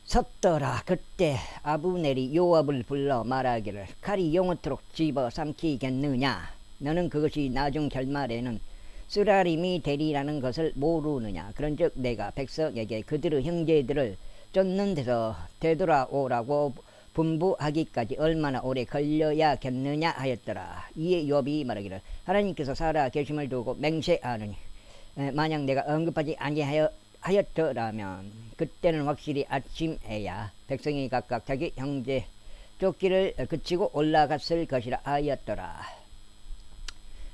섰더라. 그때 아브넬이 요압을 불러 말하기를 칼이 영원토록 집어 삼키겠느냐. 너는 그것이 나중 결말에는 쓰라림이 되리라는 것을 모르느냐. 그런즉 내가 백성에게 그들의 형제들을 쫓는 데서 되돌아오라고 분부하기까지 얼마나 오래 걸려야겠느냐 하였더라. 이에 요압이 말하기를 하나님께서 살아 계심을 두고 맹세하느니 만약 내가 언급하지 아니하였더라면 그때는 확실히 아침에야 백성이 각각 자기 형제 쫓기를 그치고 올라갔을 것이라 하였더라.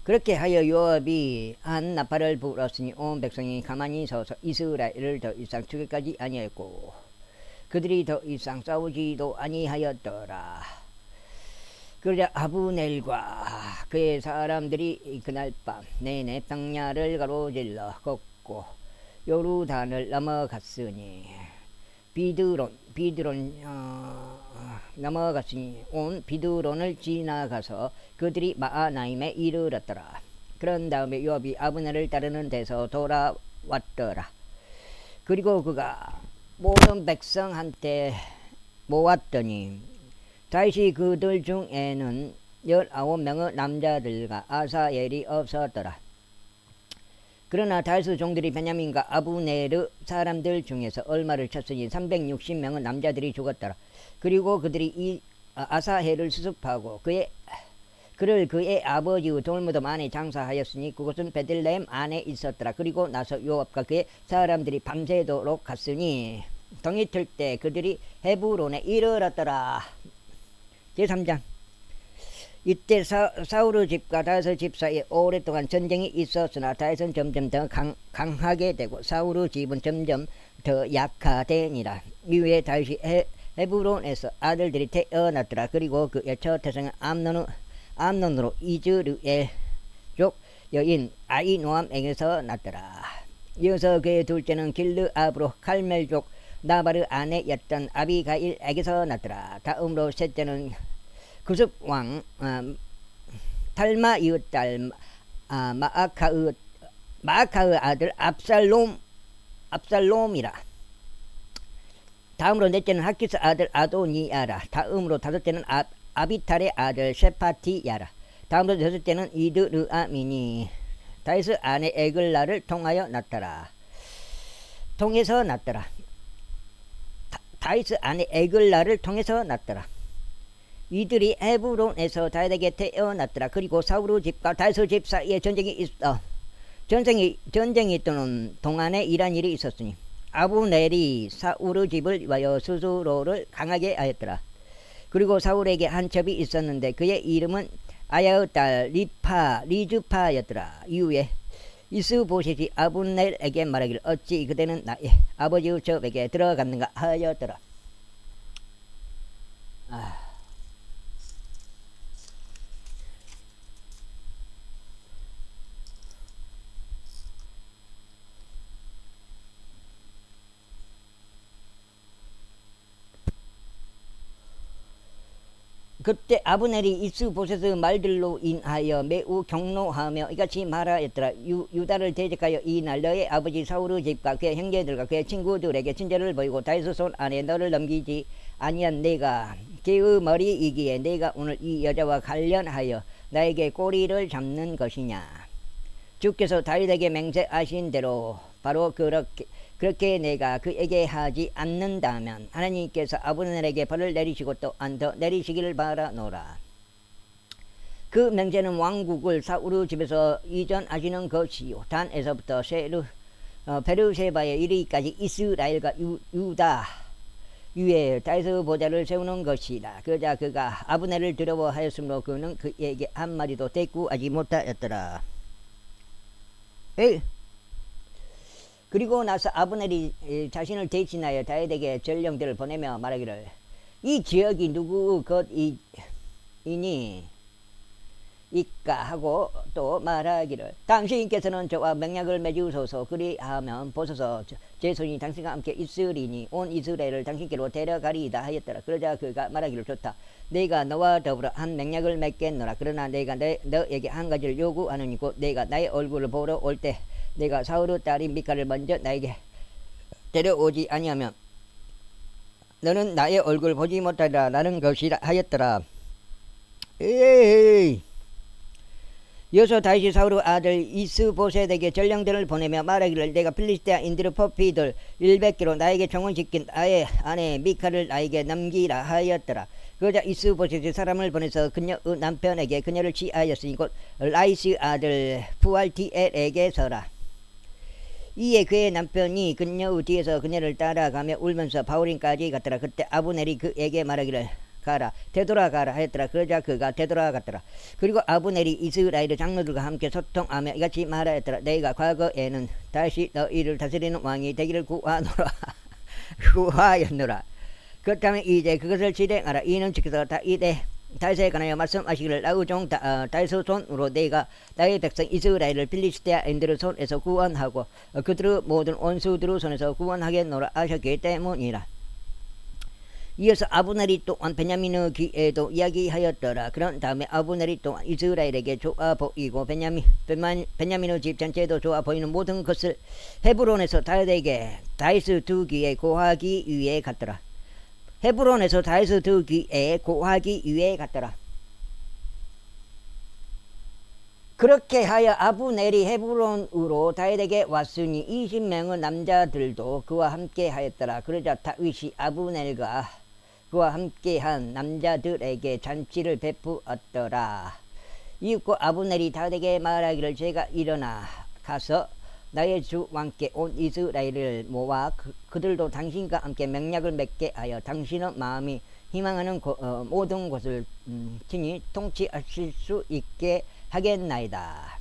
그렇게 하여 요압이 한 나팔을 불었으니 온 백성이 가만히 서서 이스라엘을 더 이상 죽이까지 아니하였고 그들이 더 이상 싸우지도 아니하였더라. 그러자 아브넬과 그의 사람들이 그날 밤 내내 평야를 가로질러 걷고 요르단을 넘어갔으니 비드론 넘어갔으니 온 비드론을 지나가서 그들이 마하나임에 이르렀더라. 그런 다음에 요압이 아브넬을 따르는 데서 돌아왔더라. 그리고 그가 모든 백성한테 모았더니 다시 그들 중에는 19명의 남자들과 아사엘이 없었더라. 그러나 다윗의 종들이 베냐민과 아브넬의 사람들 중에서 얼마를 쳤으니 360명의 남자들이 죽었더라. 그리고 그들이 아사헬을 수습하고 그를 그의 아버지의 돌무덤 안에 장사하였으니 그곳은 베들레헴 안에 있었더라. 그리고 나서 요압과 그의 사람들이 밤새도록 갔으니 동이틀 때 그들이 헤브론에 이르렀더라. 제3장. 이때 사울의 집과 다윗의 집 사이에 오랫동안 전쟁이 있었으나 다윗은 점점 더 강하게 되고 사울의 집은 점점 더 약화되니라. 이후에 다윗이 헤브론에서 아들들이 태어났더라. 그리고 그의 첫 태생은 암논으로 이즈르엘 족 여인 아히노암에게서 났더라. 이어서 그의 둘째는 길르압으로 칼멜족 나발의 아내였던 아비가일에게서 났더라. 다음으로 셋째는 구습왕 탈마의 딸 마아카의 아들 압살롬이라. 다음으로 넷째는 하키스 아들 아도니아라. 다음으로 다섯째는 아비탈의 아들 셰파티야라. 다음으로 여섯째는 이드르아민이 다윗의 아내 에글라를 통해서 났더라. 다윗의 아내 에글라를 통해서 났더라. 이들이 헤브론에서 다윗에게 태어났더라. 그리고 사울의 집과 다윗의 집 사이에 전쟁이 있던 동안에 이러한 일이 있었으니 아브넬이 사울의 집을 위하여 스스로를 강하게 하였더라. 그리고 사울에게 한 첩이 있었는데 그의 이름은 아야의 딸 리즈파였더라. 이후에 이스보셋이 아브넬에게 말하기를 어찌 그대는 나의 아버지의 첩에게 들어갔는가 하였더라. 그때 아브넬이 이스보셋의 말들로 인하여 매우 경노하며 이같이 말하였더라. 유다를 대적하여 이날 너의 아버지 사울의 집과 그의 형제들과 그의 친구들에게 친절을 보이고 다윗의 손 안에 너를 넘기지 아니한 내가 그의 머리이기에 내가 오늘 이 여자와 관련하여 나에게 꼬리를 잡는 것이냐. 주께서 다윗에게 맹세하신 대로 바로 그렇게 내가 그에게 하지 않는다면 하나님께서 아브넬에게 벌을 내리시고 또한 더 내리시기를 바라노라. 그 맹세는 왕국을 사울의 집에서 이전하시는 것이요 단에서부터 베르세바에 이르기까지 이스라엘과 유다 위에 다윗의 보좌를 세우는 것이라. 그러자 그가 아브넬을 두려워하였으므로 그는 그에게 한마디도 대꾸하지 못하였더라. 그리고 나서 아브넬이 자신을 대신하여 다윗에게 전령들을 보내며 말하기를 이 지역이 누구 것이니 이까 하고 또 말하기를 당신께서는 저와盟약을 맺으소서. 그리하면 보소서 제 손이 당신과 함께 있으리니 온 이스라엘을 당신께로 데려가리이다 하였더라. 그러자 그가 말하기를 좋다. 내가 너와 더불어 한盟약을 맺겠노라. 그러나 내가 너에게 한 가지를 요구하노니 곧 내가 나의 얼굴을 보러 올 때 내가 사울의 딸인 미카를 먼저 나에게 데려오지 아니하면 너는 나의 얼굴 보지 못하리라 라는 것이라 하였더라. 에이. 여서 다시 사울 아들 이스보셋에게 전령들을 보내며 말하기를 내가 필리스티아인들 포피들 100개로 나에게 종언시킨 나의 아내 미카를 나에게 넘기라 하였더라. 그러자 이스보셋이 사람을 보내서 그녀의 남편에게 그녀를 취하였으니 곧 라이스 아들 부알티엘에게서라. 이에 그의 남편이 그녀의 뒤에서 그녀를 따라가며 울면서 바울인까지 갔더라. 그때 아브넬이 그에게 말하기를 가라 되돌아가라 하였더라. 그러자 그가 되돌아갔더라. 그리고 아브넬이 이스라엘 장로들과 함께 소통하며 이같이 말하였더라. 내가 과거에는 다시 너희를 다스리는 왕이 되기를 구하노라. 구하였노라. 그렇다면 이제 그것을 실행하라. 이는 주께서 다윗에 관하여 말씀하시기를 나의 종 다윗의 손으로 내가 나의 백성 이스라엘을 필리스티아인들의 손에서 구원하고 그들의 모든 원수들의 손에서 구원하겠노라 하셨기 때문이라. 이어서 아브넬이 또한 베냐민의 귀에도 이야기하였더라. 그런 다음에 아브넬이 또한 이스라엘에게 좋아 보이고 베냐민의 집 전체도 좋아 보이는 모든 것을 헤브론에서 다윗에게 다윗의 두 귀에 고하기 위해 갔더라. 헤브론에서 다윗의 두 귀에 고하기 위해 갔더라. 그렇게 하여 아브넬이 헤브론으로 다윗에게 왔으니 20명의 남자들도 그와 함께 하였더라. 그러자 다윗이 아브넬과 그와 함께한 남자들에게 잔치를 베푸었더라. 이윽고 아브넬이 다윗에게 말하기를 제가 일어나 가서 나의 주 왕께 온 이스라엘을 모아 그들도 당신과 함께盟약을 맺게 하여 당신의 마음이 희망하는 모든 곳을 친히 통치하실 수 있게 하겠나이다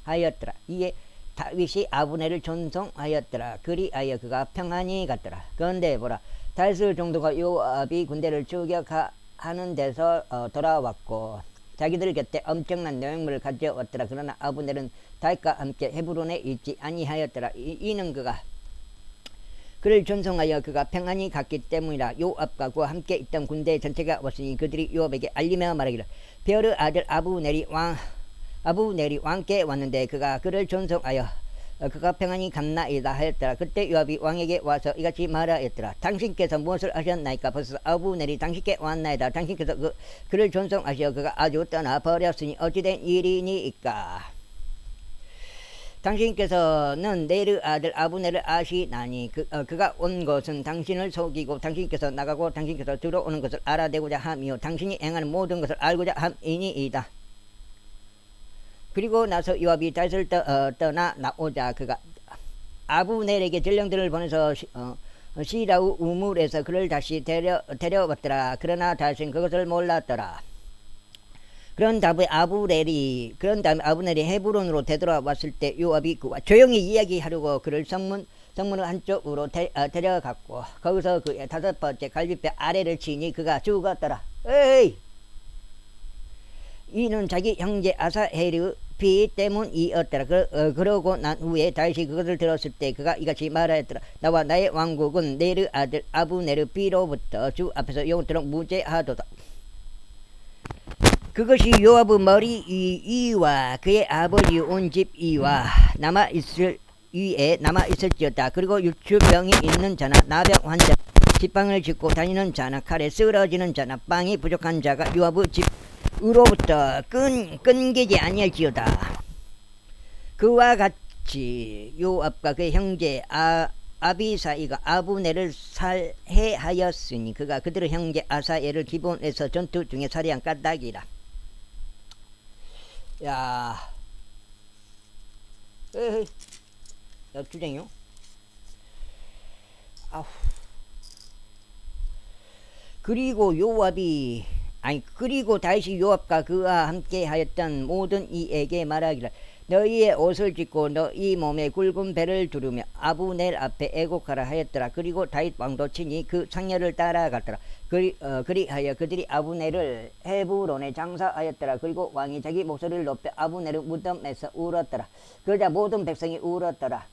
하였더라. 이에 다윗이 아브넬을 존송하였더라. 그리하여 그가 평안히 갔더라. 그런데 보라 다윗의 종도가 요압이 군대를 추격하는 데서 돌아왔고 자기들 곁에 엄청난 노획물을 가져왔더라. 그러나 아브넬은 다윗과 함께 헤브론에 있지 아니하였더라. 이는 그를 존송하여 그가 평안히 갔기 때문이라. 요압과 그와 함께 있던 군대 전체가 왔으니 그들이 요압에게 알리며 말하기를 베어르 아들 아브넬이 왕께 왔는데 그가 그를 존송하여 그가 평안히 갔나이다 하였더라. 그때 요압이 왕에게 와서 이같이 말하였더라. 당신께서 무엇을 하셨나이까? 벌써 아브넬이 당신께 왔나이다. 당신께서 그를 존송하시어 그가 아주 떠나버렸으니 어찌된 일이니까? 당신께서는 네르 아들 아브넬을 아시나니 그가 온 것은 당신을 속이고 당신께서 나가고 당신께서 들어오는 것을 알아내고자 함이요 당신이 행하는 모든 것을 알고자 함이니이다. 그리고 나서 요압이 다윗을 떠나 나오자 그가 아브넬에게 전령들을 보내서 시라우 우물에서 그를 다시 데려왔더라. 그러나 다윗은 그것을 몰랐더라. 그런 다음에 아브넬이 헤브론으로 되돌아왔을 때 요압이 그와 조용히 이야기하려고 그를 성문의 한쪽으로 데려갔고 거기서 그의 5번째 갈비뼈 아래를 치니 그가 죽었더라. 에이! 이는 자기 형제 아사헬의 피 때문이었더라. 그러고 난 후에 다윗이 그것을 들었을 때 그가 이같이 말하였더라. 나와 나의 왕국은 네르 아들 아브넬의 피로부터 주 앞에서 영원토록 무죄하도다. 그것이 요압의 머리 위와 그의 아버지 온 집 위와 남아있을지어다. 그리고 유추병이 있는 자나 나병 환자 지팡이를 짚고 다니는 자나 칼에 쓰러지는 자나 빵이 부족한 자가 요압의 집으로부터 끊기지 아니할지어다. 그와 같이 요압과 그의 형제 아비사이가 아브넬을 살해하였으니 그가 그들의 형제 아사엘을 기본에서 전투 중에 살해한 까닭이라. 야, 주쟁이요? 아후. 그리고 다윗이 요압과 그와 함께 하였던 모든 이에게 말하기를 너희의 옷을 찢고 너희 몸에 굵은 배를 두르며 아브넬 앞에 애곡하라 하였더라. 그리고 다윗 왕도 친히 그 상녀를 따라갔더라. 그리하여 그들이 아브넬을 헤브론에 장사하였더라. 그리고 왕이 자기 목소리를 높여 아브넬의 무덤에서 울었더라. 그러자 모든 백성이 울었더라.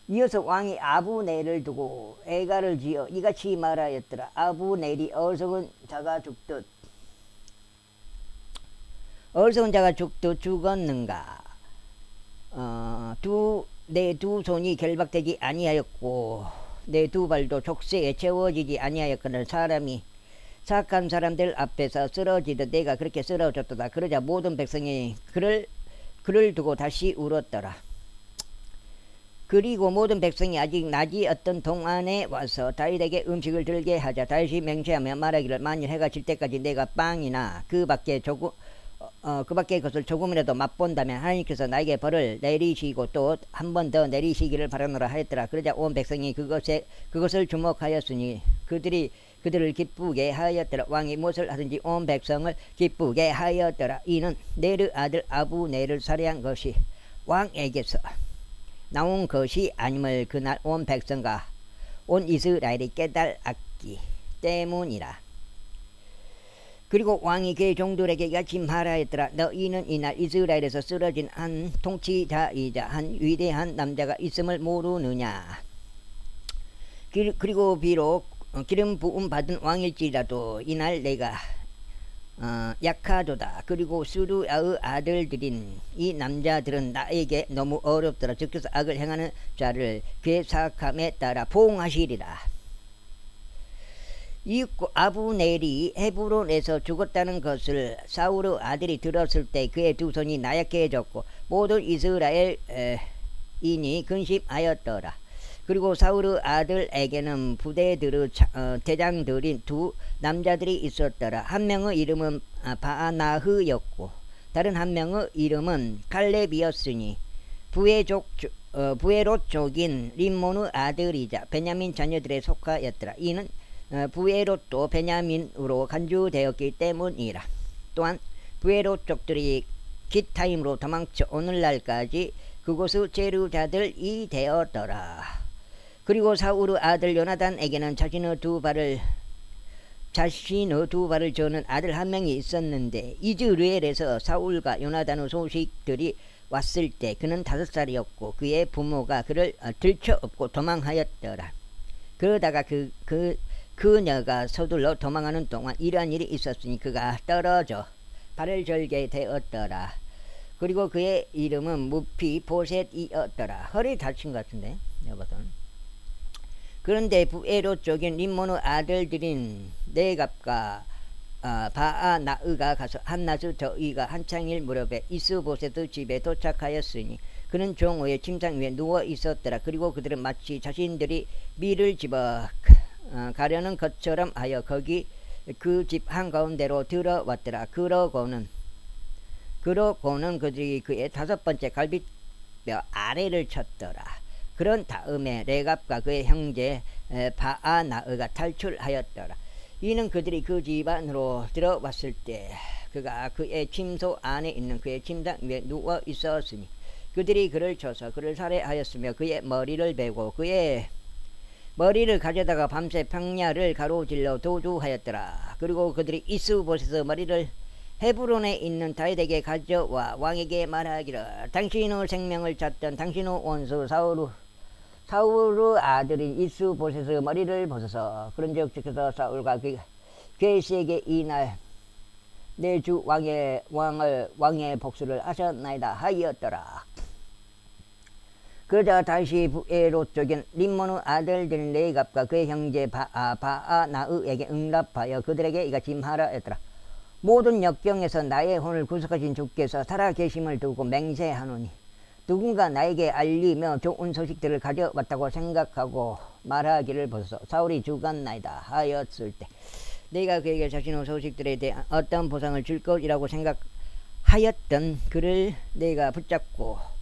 이어서 왕이 아브넬을 두고 애가를 지어 이같이 말하였더라. 아브넬이 어리석은 자가 죽듯 죽었는가? 내 두 손이 결박되지 아니하였고 내 두 발도 족쇄에 채워지지 아니하였거늘 사람이 사악한 사람들 앞에서 쓰러지듯 내가 그렇게 쓰러졌도다. 그러자 모든 백성이 그를 두고 다시 울었더라. 그리고 모든 백성이 아직 낮이 어떤 동안에 와서 다윗에게 음식을 들게 하자. 다윗이 맹세하며 말하기를 만일 해가 질 때까지 내가 빵이나 그 밖에 것을 조금이라도 맛본다면 하나님께서 나에게 벌을 내리시고 또 한 번 더 내리시기를 바라노라 하였더라. 그러자 온 백성이 그것을 주목하였으니 그들을 기쁘게 하였더라. 왕이 무엇을 하든지 온 백성을 기쁘게 하였더라. 이는 네르 아들 아브넬을 살해한 것이 왕에게서 나온 것이 아님을 그날 온 백성과 온 이스라엘이 깨달았기 때문이라. 그리고 왕이 그의 종들에게 이같이 말하였더라. 너희는 이날 이스라엘에서 쓰러진 한 통치자이자 한 위대한 남자가 있음을 모르느냐. 그리고 비록 기름 부음 받은 왕일지라도 이날 내가 약하도다. 그리고 수르야의 아들들인 이 남자들은 나에게 너무 어렵더라. 주께서 악을 행하는 자를 그의 사악함에 따라 보응하시리라. 이 아브넬이 헤브론에서 죽었다는 것을 사울의 아들이 들었을 때 그의 두 손이 나약해졌고 모든 이스라엘인이 근심하였더라. 그리고 사울의 아들에게는 부대들의 대장들인 두 남자들이 있었더라. 한 명의 이름은 바아나흐였고 다른 한 명의 이름은 칼렙이었으니 부에롯 족인 림몬의 아들이자 베냐민 자녀들에 속하였더라. 이는 부에롯도 베냐민으로 간주되었기 때문이라. 또한 부에롯 족들이 기타임으로 도망쳐 오늘날까지 그곳의 제류자들이 되었더라. 그리고 사울의 아들 요나단에게는 자신의 두 발을 저는 아들 한 명이 있었는데 이즈르엘에서 사울과 요나단의 소식들이 왔을 때 그는 5살이었고 그의 부모가 그를 들쳐업고 도망하였더라. 그러다가 그녀가 서둘러 도망하는 동안 이러한 일이 있었으니 그가 떨어져 발을 절게 되었더라. 그리고 그의 이름은 무피 보셋이었더라. 허리 다친 것 같은데 여보선. 그런데 부에롯 쪽인 림몬의 아들들인 네갑과 바아나으가 가서 한낮의 저희가 한창일 무렵에 이스보셋의 집에 도착하였으니 그는 종의 침상 위에 누워 있었더라. 그리고 그들은 마치 자신들이 밀을 집어 가려는 것처럼 하여 거기 그 집 한가운데로 들어왔더라. 그러고는 그들이 그의 5번째 갈비뼈 아래를 쳤더라. 그런 다음에 레갑과 그의 형제 바아나으가 탈출하였더라. 이는 그들이 그 집 안으로 들어왔을 때 그가 그의 침소 안에 있는 그의 침상 위에 누워 있었으니 그들이 그를 쳐서 그를 살해하였으며 그의 머리를 베고 그의 머리를 가져다가 밤새 평야를 가로질러 도주하였더라. 그리고 그들이 이스보셋의 머리를 헤브론에 있는 다윗에게 가져와 왕에게 말하기를 당신의 생명을 찾던 당신의 원수 사울의 아들인 이스보셋의 머리를 벗어서 그런즉 주께서 사울과 그의 씨에게 이날 내 주 왕의 복수를 하셨나이다 하였더라. 그러자 다시 부에롯 쪽인 림몬의 아들들인 레갑과 그의 형제 바아나으에게 응답하여 그들에게 이같이 말하였더라. 모든 역경에서 나의 혼을 구속하신 주께서 살아계심을 두고 맹세하노니 누군가 나에게 알리며 좋은 소식들을 가져왔다고 생각하고 말하기를 보소서. 사울이 죽었나이다 하였을 때 내가 그에게 자신의 소식들에 대한 어떤 보상을 줄 것이라고 생각하였던 그를 내가 붙잡고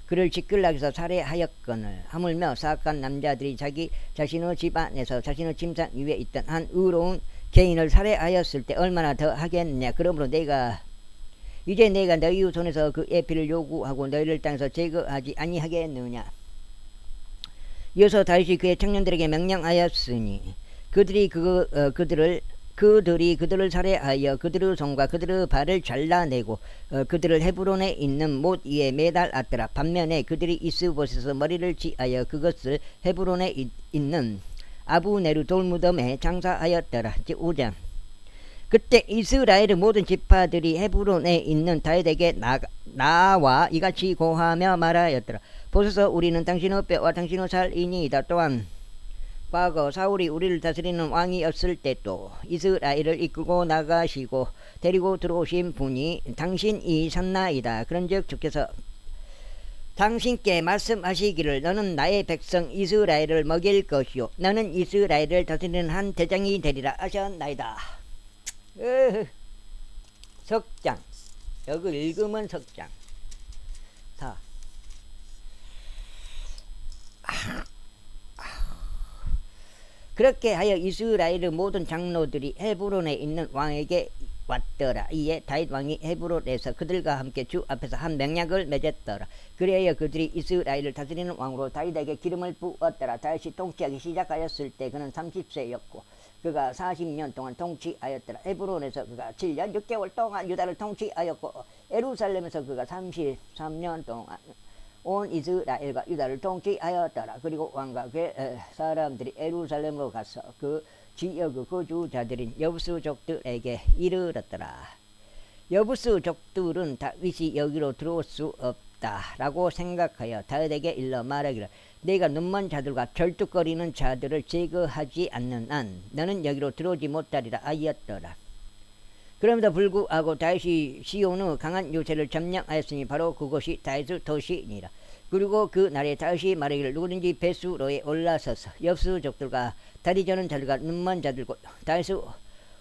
그를 지끌락에서 살해하였거늘 하물며 사악한 남자들이 자신의 집 안에서 자신의 침상 위에 있던 한 의로운 개인을 살해하였을 때 얼마나 더 하겠느냐. 그러므로 이제 내가 너희 손에서 그의 피를 요구하고 너희를 땅에서 제거하지 아니하겠느냐. 이어서 다윗이 그의 청년들에게 명령하였으니 그들이 그들을 살해하여 그들의 손과 그들의 발을 잘라내고 그들을 헤브론에 있는 못 위에 매달았더라. 반면에 그들이 이스보셋에서 머리를 지하여 그것을 헤브론에 있는 아브네르 돌무덤에 장사하였더라. 제5장. 그때 이스라엘의 모든 지파들이 헤브론에 있는 다윗에게 나와 이같이 고하며 말하였더라. 보소서 우리는 당신의 뼈와 당신의 살이니이다. 또한 과거 사울이 우리를 다스리는 왕이었을 때도 이스라엘을 이끌고 나가시고 데리고 들어오신 분이 당신이셨나이다. 그런즉 주께서 당신께 말씀하시기를 너는 나의 백성 이스라엘을 먹일 것이요 너는 이스라엘을 다스리는 한 대장이 되리라 하셨나이다. 석장. 여기 읽으면 석장. 자. 그렇게 하여 이스라엘의 모든 장로들이 헤브론에 있는 왕에게 왔더라. 이에 다윗 왕이 헤브론에서 그들과 함께 주 앞에서 한 맹약을 맺었더라. 그래야 그들이 이스라엘을 다스리는 왕으로 다윗에게 기름을 부었더라. 다윗이 통치하기 시작하였을 때 그는 30세였고 그가 40년 동안 통치하였더라. 헤브론에서 그가 7년 6개월 동안 유다를 통치하였고 예루살렘에서 그가 33년 동안 온 이스라엘과 유다를 통치하였더라. 그리고 왕과 그의 사람들이 예루살렘으로 가서 그 지역의 거주자들인 여부스족들에게 이르렀더라. 여부스족들은 다윗이 여기로 들어올 수 없다라고 생각하여 다윗에게 일러 말하기를 내가 눈먼 자들과 절뚝거리는 자들을 제거하지 않는 한 너는 여기로 들어오지 못하리라 하였더라. 그럼에도 불구하고 다윗이 시온의 강한 요새를 점령하였으니 바로 그곳이 다윗의 도시니라. 그리고 그 날에 다윗이 말하기를 누구든지 벳수로에 올라서서 여부스족들과 다리 저는 자들과 눈먼 자들과 다윗의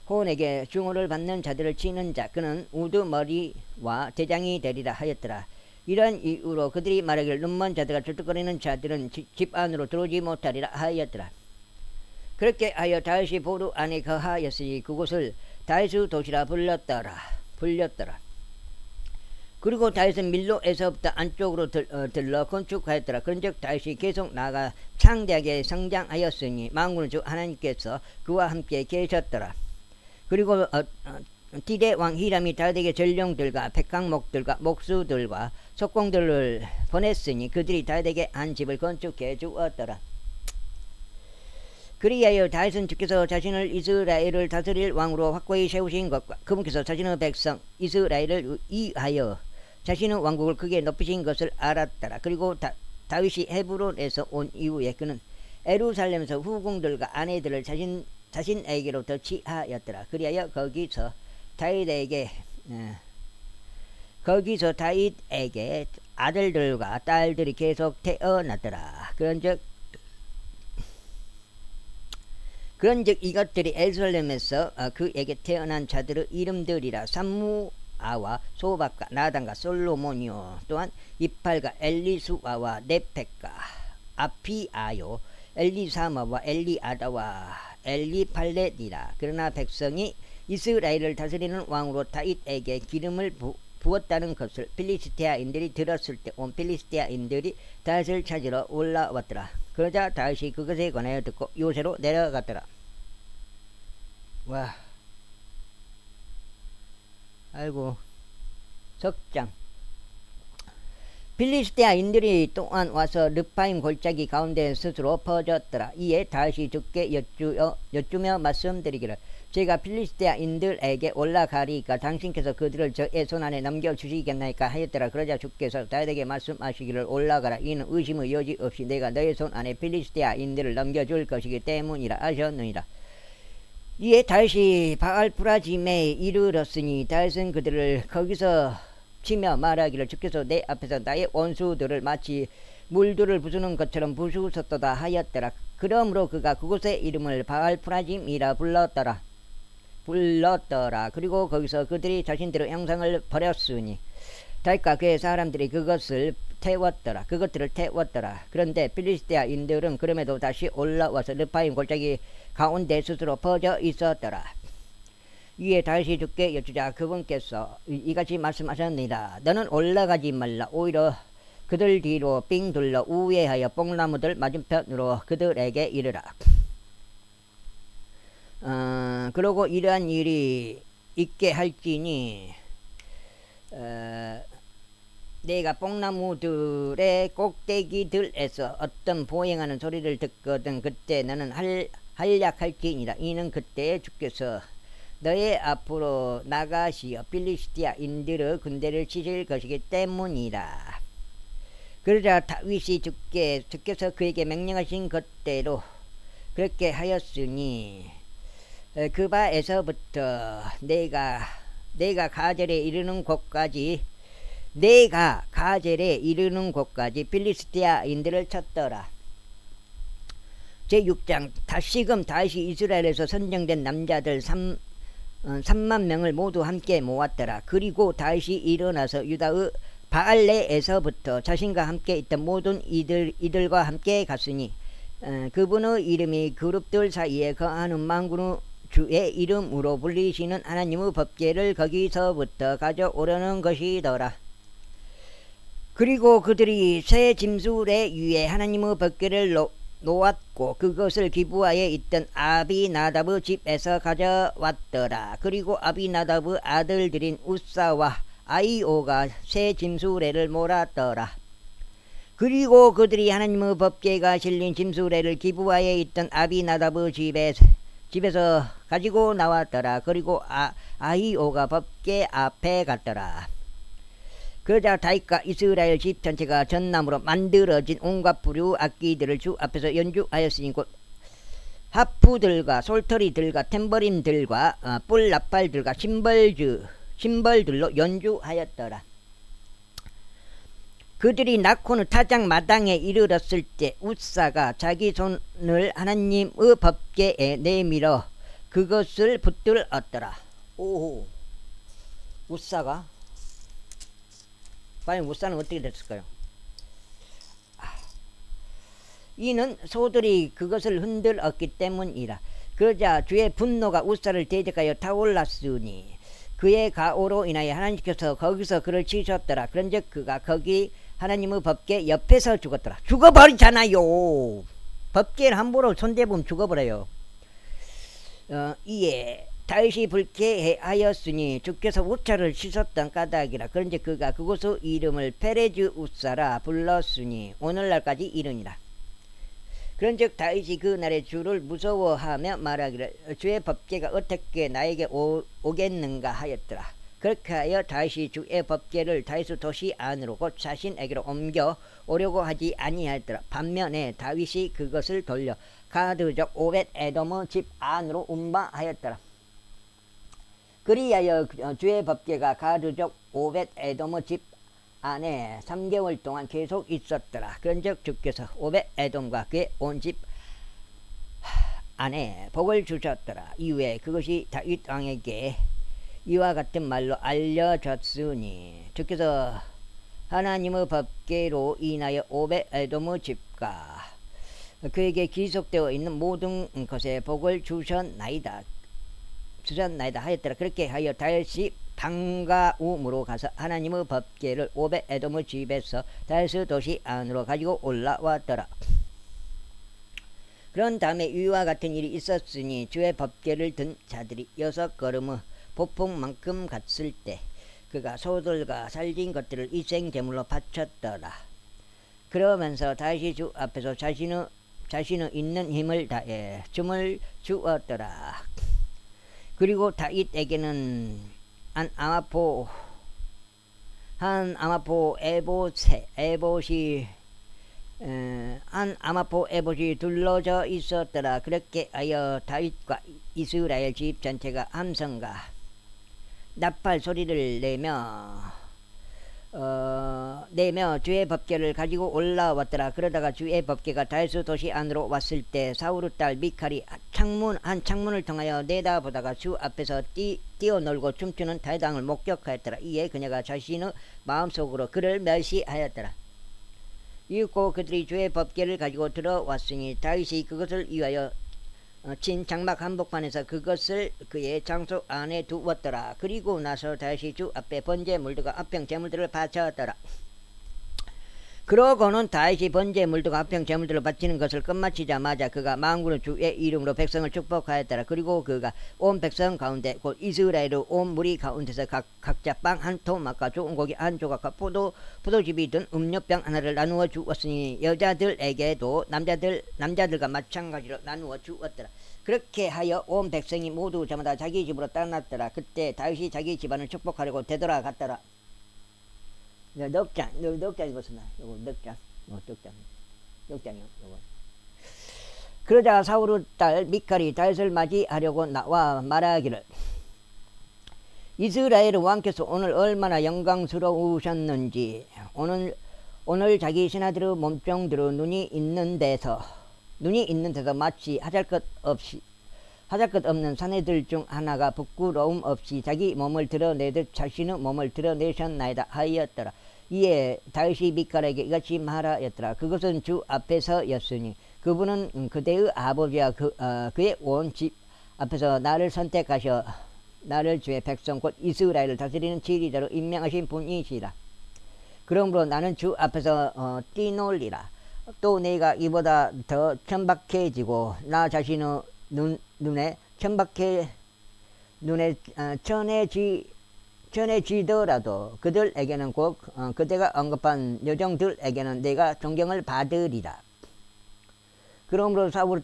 혼에게 중호를 받는 자들을 치는 자 그는 우두머리와 대장이 되리라 하였더라. 이런 이유로 그들이 말하기를 눈먼 자들과 절뚝거리는 자들은 집 안으로 들어오지 못하리라 하였더라. 그렇게 하여 다윗이 보루 안에 거하였으니 그곳을 다윗의 도시라 불렸더라. 그리고 다윗은 밀로에서부터 안쪽으로 들러 건축하였더라. 그런즉 다윗이 계속 나아가 창대하게 성장하였으니 만군의 주 하나님께서 그와 함께 계셨더라. 그리고 디레 왕 히람이 다윗에게 전령들과 백항목들과 목수들과 속공들을 보냈으니 그들이 다윗에게 한 집을 건축해 주었더라. 그리하여 다윗은 주께서 자신을 이스라엘을 다스릴 왕으로 확고히 세우신 것과 그분께서 자신의 백성 이스라엘을 위하여 자신의 왕국을 크게 높이신 것을 알았더라. 그리고 다윗이 헤브론에서 온 이후에 그는 예루살렘에서 후궁들과 아내들을 자신에게로 더 취하였더라. 그리하여 거기서 다윗에게 아들들과 딸들이 계속 태어났더라. 그런즉 이것들이 예루살렘에서 그에게 태어난 자들의 이름들이라. 삼무아와 소박과 나단과 솔로몬이요 또한 이팔과 엘리수아와 네펙과 아피아요 엘리사마와 엘리아다와 엘리팔렛이라. 그러나 백성이 이스라엘을 다스리는 왕으로 다윗에게 기름을 부었다는 것을 필리스티아인들이 들었을 때 온 필리스티아인들이 다윗을 찾으러 올라왔더라. 그러자 다윗이 그것에 관하여 듣고 요새로 내려갔더라. 와, 아이고, 석장. 필리스티아인들이 또한 와서 르파임 골짜기 가운데 스스로 퍼졌더라. 이에 다윗이 주께 여쭈며 말씀드리기를 제가 필리스티아인들에게 올라가리까 당신께서 그들을 저의 손안에 넘겨주시겠나이까 하였더라. 그러자 주께서 다윗에게 말씀하시기를 올라가라. 이는 의심의 여지 없이 내가 너의 손안에 필리스티아인들을 넘겨줄 것이기 때문이라 하셨느니라. 이에 다윗이 바알프라짐에 이르렀으니 다윗은 그들을 거기서 치며 말하기를 주께서 내 앞에서 나의 원수들을 마치 물들을 부수는 것처럼 부수셨도다 하였더라. 그러므로 그가 그곳의 이름을 바알프라짐이라 불렀더라. 그리고 거기서 그들이 자신들의 형상을 버렸으니 다윗과 그의 사람들이 그것들을 태웠더라. 그런데 필리스티아인들은 그럼에도 다시 올라와서 르파임 골짜기 가운데 스스로 퍼져 있었더라. 위에 다윗이 주께 여쭈자 그분께서 이같이 말씀하셨느니라. 너는 올라가지 말라. 오히려 그들 뒤로 삥 둘러 우회하여 뽕나무들 맞은편으로 그들에게 이르라. 그러고 이러한 일이 있게 할지니 내가 뽕나무들의 꼭대기들에서 어떤 보행하는 소리를 듣거든 그때 너는 한략할지니라. 이는 그때 주께서 너의 앞으로 나가시어 필리스티아인들의 군대를 치실 것이기 때문이라. 그러자 다윗이 주께서 그에게 명령하신 것대로 그렇게 하였으니 그 바에서부터 내가 가젤에 이르는 곳까지 빌리스티아인들을 쳤더라. 제6장 다시금 다시 이스라엘에서 선정된 남자들 3만 명을 모두 함께 모았더라. 그리고 다시 일어나서 유다의 바알레에서부터 자신과 함께 있던 모든 이들과 함께 갔으니 그분의 이름이 그룹들 사이에 거하는 만군의 주의 이름으로 불리시는 하나님의 법궤를 거기서부터 가져오려는 것이더라. 그리고 그들이 새 짐승의 위에 하나님의 법궤를 놓았고 그것을 기브아에 있던 아비나답의 집에서 가져왔더라. 그리고 아비나답의 아들들인 우사와 아이오가 새 짐수레를 몰았더라. 그리고 그들이 하나님의 법궤가 실린 짐수레를 기브아에 있던 아비나답의 집에서 가지고 나왔더라. 그리고 아이오가 법궤 앞에 갔더라. 그러자 다윗과 이스라엘 집 전체가 전나무로 만들어진 온갖 부류 악기들을 주 앞에서 연주하였으니 곧 하프들과 솔터리들과 탬버림들과 뿔나팔들과 심벌들로 연주하였더라. 그들이 낙혼의 타작 마당에 이르렀을 때 우사가 자기 손을 하나님의 법궤에 내밀어 그것을 붙들었더라. 오, 우사가 과연 우사는 어떻게 됐을까요? 이는 소들이 그것을 흔들었기 때문이라. 그러자 주의 분노가 우사를 대적하여 타올랐으니 그의 가오로 인하여 하나님께서 거기서 그를 치셨더라. 그런즉 그가 거기 하나님의 법궤 옆에서 죽었더라. 죽어버리잖아요. 법궤를 함부로 손대보면 죽어버려요. 이에 다윗이 불쾌하였으니 주께서 우차를 씻었던 까닭이라. 그런지 그가 그곳의 이름을 페레즈 우사라 불렀으니 오늘날까지 이르니라. 그런즉 다윗이 그 날에 주를 무서워하며 말하기를 주의 법궤가 어떻게 나에게 오겠는가 하였더라. 그렇게 하여 다윗이 주의 법궤를 다윗의 도시 안으로 곧 자신에게로 옮겨 오려고 하지 아니하였더라. 반면에 다윗이 그것을 돌려 가드족 오벳 에돔의 집 안으로 운반하였더라. 그리하여 주의 법궤가 가드족 오벳 에돔의 집 안에 3개월 동안 계속 있었더라. 그런즉 주께서 오벳 에돔과 그의 온 집 안에 복을 주셨더라. 이후에 그것이 다윗 왕에게 이와 같은 말로 알려졌으니 주께서 하나님의 법궤로 인하여 오벳 에돔의 집과 그에게 기속되어 있는 모든 것에 복을 주셨나이다 하였더라. 그렇게 하여 다윗이 방가움으로 가서 하나님의 법궤를 오벳 에돔의 집에서 다윗의 도시 안으로 가지고 올라왔더라. 그런 다음에 이와 같은 일이 있었으니 주의 법궤를 든 자들이 6걸음의 보폭만큼 갔을 때 그가 소들과 살진 것들을 희생제물로 바쳤더라. 그러면서 다윗이 주 앞에서 자신의 있는 힘을 다해 춤을 추었더라. 그리고 다윗에게는 한 아마포 에봇이 둘러져 있었더라. 그렇게 하여 다윗과 이스라엘 집 전체가 함성과 나팔 소리를 내며 주의 법궤를 가지고 올라왔더라. 그러다가 주의 법궤가 다윗의 도시 안으로 왔을 때 사울의 딸 미칼이 한 창문을 통하여 내다보다가 주 앞에서 뛰어놀고 춤추는 다윗 왕을 목격하였더라. 이에 그녀가 자신의 마음속으로 그를 멸시하였더라. 이윽고 그들이 주의 법궤를 가지고 들어왔으니 다윗이 그것을 위하여 친 장막 한복판에서 그것을 그의 장소 안에 두었더라. 그리고 나서 다윗이 주 앞에 번제물들과 합평 제물들을 바쳤더라. 그러고는 다윗이 번제물들과 합평 제물들을 바치는 것을 끝마치자마자 그가 만군의 주의 이름으로 백성을 축복하였더라. 그리고 그가 온 백성 가운데 곧 이스라엘의 온 무리 가운데서 각자 빵 한 토막과 좋은 고기 한 조각과 포도즙이 든 음료병 하나를 나누어 주었으니 여자들에게도 남자들과 마찬가지로 나누어 주었더라. 그렇게 하여 온 백성이 모두 저마다 자기 집으로 떠났더라. 그때 다윗이 자기 집안을 축복하려고 되돌아갔더라. 넉 장 읽었으나 요거 넉 장이요 요거. 그러자 사울의 딸 미칼이 다윗을 맞이하려고 나와 말하기를 이스라엘 왕께서 오늘 얼마나 영광스러우셨는지 오늘 자기 신하들의 몸종들의 눈이 있는 데서 마치 하잘 것 없는 사내들 중 하나가 부끄러움 없이 자기 몸을 드러내듯 자신의 몸을 드러내셨나이다 하였더라. 이에 다윗이 미칼에게 이같이 말하였더라. 그것은 주 앞에서였으니 그분은 그대의 아버지와 그의 온 집 앞에서 나를 선택하셔 나를 주의 백성 곧 이스라엘을 다스리는 지리자로 임명하신 분이시라. 그러므로 나는 주 앞에서 뛰놀리라. 또 내가 이보다 더 천박해지고 나 자신의 눈에 전해지더라도 그들에게는 곧 그대가 언급한 여종들에게는 내가 존경을 받으리라. 그러므로 사울의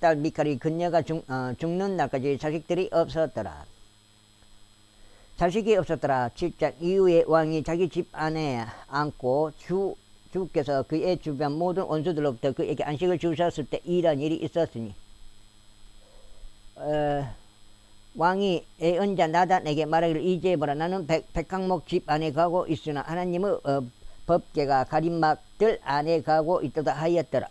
딸 미칼이 그녀가 죽는 날까지 자식이 없었더라. 7장 이후에 왕이 자기 집 안에 앉고 주께서 그의 주변 모든 원수들로부터 그에게 안식을 주셨을 때 이런 일이 있었으니 왕이 예언자 나단에게 말하기를 이제 보라 나는 백항목 집 안에 가고 있으나 하나님의 법궤가 가림막들 안에 가고 있도다 하였더라.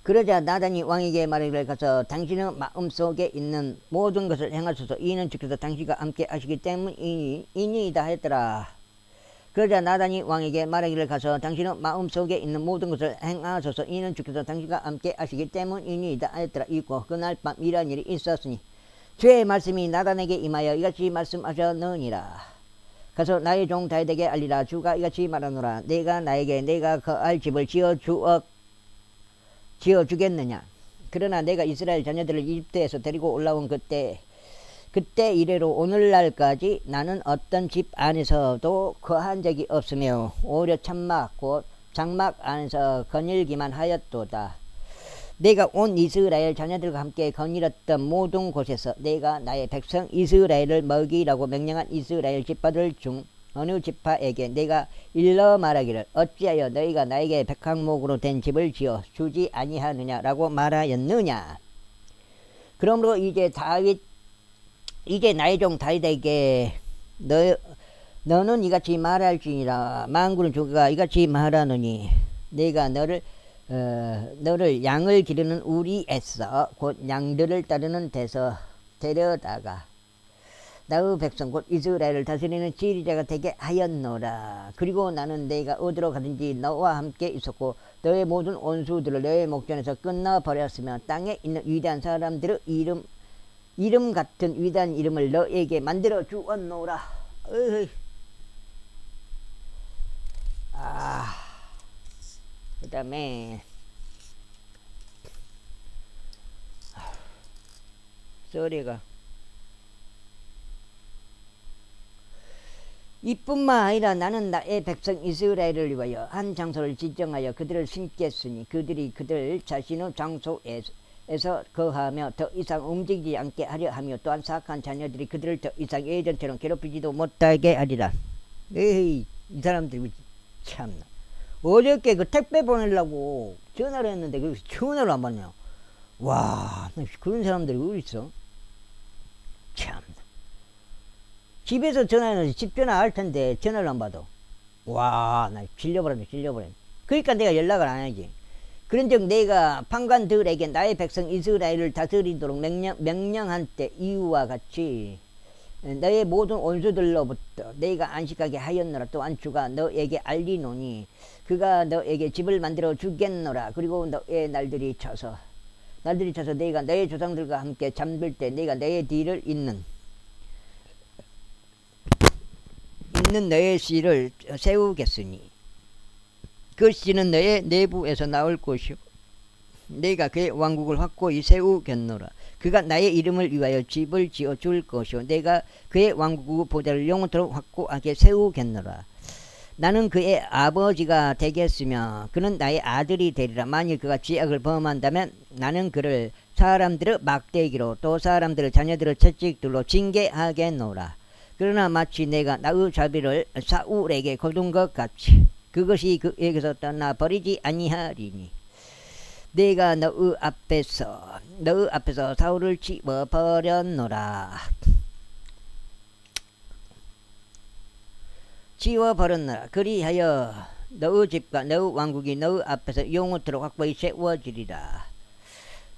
그러자 나단이 왕에게 말하기를 가서 당신의 마음속에 있는 모든 것을 행하소서 이는 주께서 당신과 함께 하시기 때문이니이다 하였더라. 그러자 나단이 왕에게 말하기를 가서 당신의 마음속에 있는 모든 것을 행하소서 이는 주께서 당신과 함께 하시기 때문이니이다 하였더라. 이고 그날 밤 이런 일이 있었으니 주의 말씀이 나단에게 임하여 이같이 말씀하셨느니라. 가서 나의 종 다윗에게 알리라. 주가 이같이 말하노라. 내가 거할 집을 지어주겠느냐. 그러나 내가 이스라엘 자녀들을 이집트에서 데리고 올라온 그때 이래로 오늘날까지 나는 어떤 집 안에서도 거한 적이 없으며 오히려 장막 안에서 거닐기만 하였도다. 내가 온 이스라엘 자녀들과 함께 거닐었던 모든 곳에서 내가 나의 백성 이스라엘을 먹이라고 명령한 이스라엘 지파들 중 어느 지파에게 내가 일러 말하기를 어찌하여 너희가 나에게 백항목으로 된 집을 지어 주지 아니하느냐라고 말하였느냐. 그러므로 이제 나의 종 다윗에게 너는 이같이 말할지니라. 만군의 주가 이같이 말하느니 내가 너를 양을 기르는 우리에서 곧 양들을 따르는 데서 데려다가 나의 백성 곧 이스라엘을 다스리는 지리자가 되게 하였노라. 그리고 나는 내가 어디로 가든지 너와 함께 있었고 너의 모든 원수들을 너의 목전에서 끊어버렸으며 땅에 있는 위대한 사람들의 이름 같은 위대한 이름을 너에게 만들어 주었노라. 그 다음에 소리가 이뿐만 아니라 나는 나의 백성 이스라엘을 위하여 한 장소를 지정하여 그들을 심겠으니 그들이 그들 자신의 장소에서 거하며 더 이상 움직이지 않게 하려 하며 또한 사악한 자녀들이 그들을 더 이상 예전처럼 괴롭히지도 못하게 하리라. 에이, 이 사람들이 참나. 어저께 그 택배 보내려고 전화를 했는데 그 전화를 안 받냐. 와, 그런 사람들이 어디 있어? 참나. 집에서 전화해서 집 전화할 텐데 전화를 안 받아. 와, 나 질려버렸네. 그러니까 내가 연락을 안 하지. 그런즉 내가 판관들에게 나의 백성 이스라엘을 다스리도록 명령한 때 이유와 같이 너의 모든 원수들로부터 내가 안식하게 하였노라. 또한 주가 너에게 알리노니 그가 너에게 집을 만들어 주겠노라. 그리고 너의 날들이 쳐서 내가 너의 조상들과 함께 잠들 때 내가 너의 뒤를 잇는 너의 씨를 세우겠으니 그 씨는 너의 내부에서 나올 것이요 내가 그의 왕국을 확고히 세우겠노라. 그가 나의 이름을 위하여 집을 지어 줄 것이요 내가 그의 왕국 보좌를 영원토록 확고하게 세우겠노라. 나는 그의 아버지가 되겠으며 그는 나의 아들이 되리라. 만일 그가 죄악을 범한다면 나는 그를 사람들의 막대기로 또 사람들의 자녀들의 채찍들로 징계하겠노라. 그러나 마치 내가 나의 자비를 사울에게 거둔 것 같이 그것이 그에게서 떠나버리지 아니하리니 내가 너의 앞에서 사울을 지워버렸노라. 지워버렸노라. 그리하여 너의 집과 너의 왕국이 너의 앞에서 영원토록 확고히 세워지리라.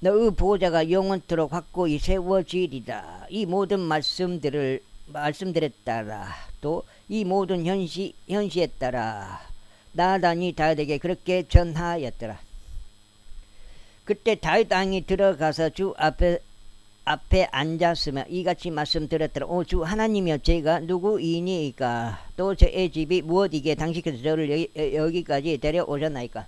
너의 보호자가 영원토록 확고히 세워지리라. 이 모든 말씀들에 따라 또 이 모든 현시에 따라 나단이 다윗에게 그렇게 전하였더라. 그때 다윗 왕이 들어가서 주 앞에 앉았으며 이같이 말씀드렸더라. 오 주 하나님이여, 제가 누구이니이까? 또 저의 집이 무엇이기에 당신께서 저를 여기까지 데려오셨나이까?